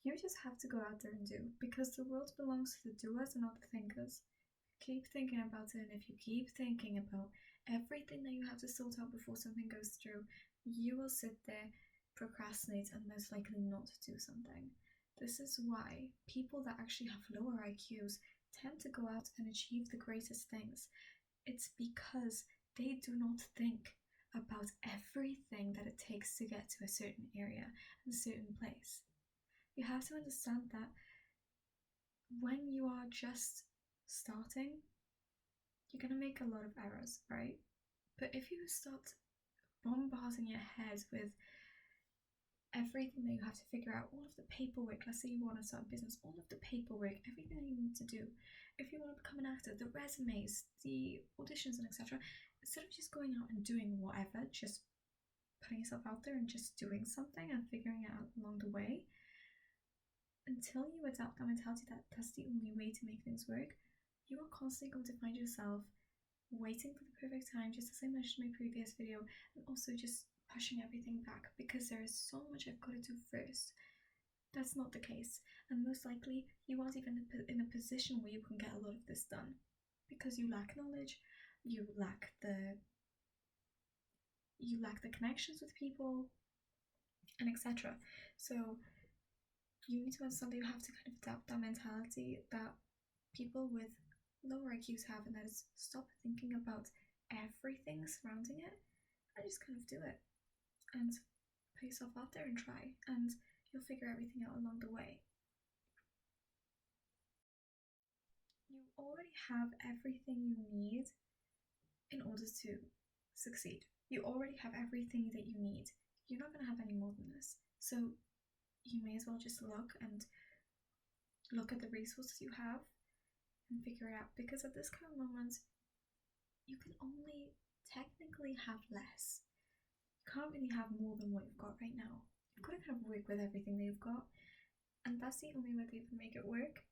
You just have to go out there and do, because the world belongs to the doers and not the thinkers. Keep thinking about it, and if you keep thinking about everything that you have to sort out before something goes through, you will sit there, procrastinate, and most likely not do something. This is why people that actually have lower IQs tend to go out and achieve the greatest things. It's because they do not think about everything that it takes to get to a certain area and a certain place. You have to understand that when you are just starting, you're going to make a lot of errors, right? But if you start bombarding your head with everything that you have to figure out, all of the paperwork, let's say you want to start a business, all of the paperwork, everything that you need to do, if you want to become an actor, the resumes, the auditions, and etc., instead of just going out and doing whatever, just putting yourself out there and just doing something and figuring it out along the way, until you adopt that mentality that that's the only way to make things work, you are constantly going to find yourself waiting for the perfect time, just as I mentioned in my previous video, and also just pushing everything back because there is so much I've got to do first. That's not the case, and most likely you aren't even in a position where you can get a lot of this done because you lack knowledge, you lack the connections with people, and etc. So you need to understand that you have to kind of adapt that mentality that people with lower IQs have, and that is stop thinking about everything surrounding it and just kind of do it and put yourself out there and try, and you'll figure everything out along the way. You already have everything you need in order to succeed. You already have everything that you need. You're not going to have any more than this. So you may as well just look at the resources you have and figure it out, because at this current moment you can only technically have less. You can't really have more than what you've got right now. You've got to kind of work with everything that you've got, and that's the only way that you can make it work.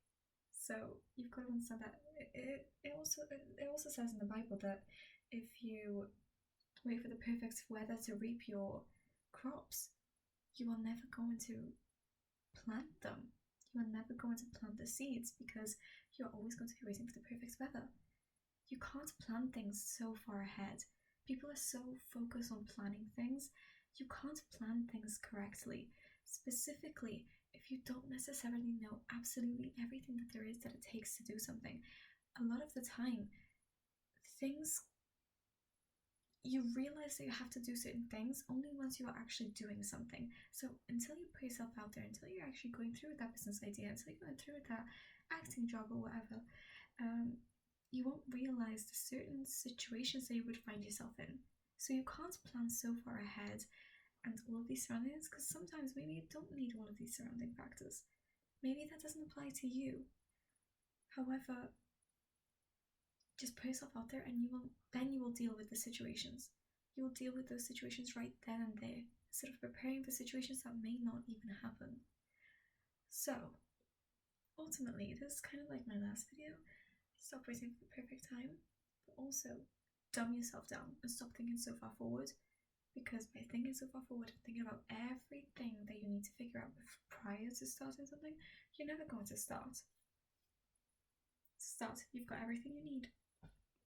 So you've got to understand that it also says in the Bible that if you wait for the perfect weather to reap your crops, you are never going to plant them. You are never going to plant the seeds because you're always going to be waiting for the perfect weather. You can't plan things so far ahead. People are so focused on planning things. You can't plan things correctly. Specifically, if you don't necessarily know absolutely everything that there is that it takes to do something. A lot of the time, you realize that you have to do certain things only once you are actually doing something. So until you put yourself out there, until you're actually going through with that business idea, until you're going through with that acting job or whatever, you won't realize the certain situations that you would find yourself in. So you can't plan so far ahead and all of these surroundings, because sometimes maybe you don't need all of these surrounding factors. Maybe that doesn't apply to you. However, just put yourself out there, and you will deal with the situations. You will deal with those situations right then and there, instead of preparing for situations that may not even happen. So, ultimately, this is kind of like my last video. Stop waiting for the perfect time, but also dumb yourself down and stop thinking so far forward, because by thinking so far forward and thinking about everything that you need to figure out prior to starting something, you're never going to start. You've got everything you need.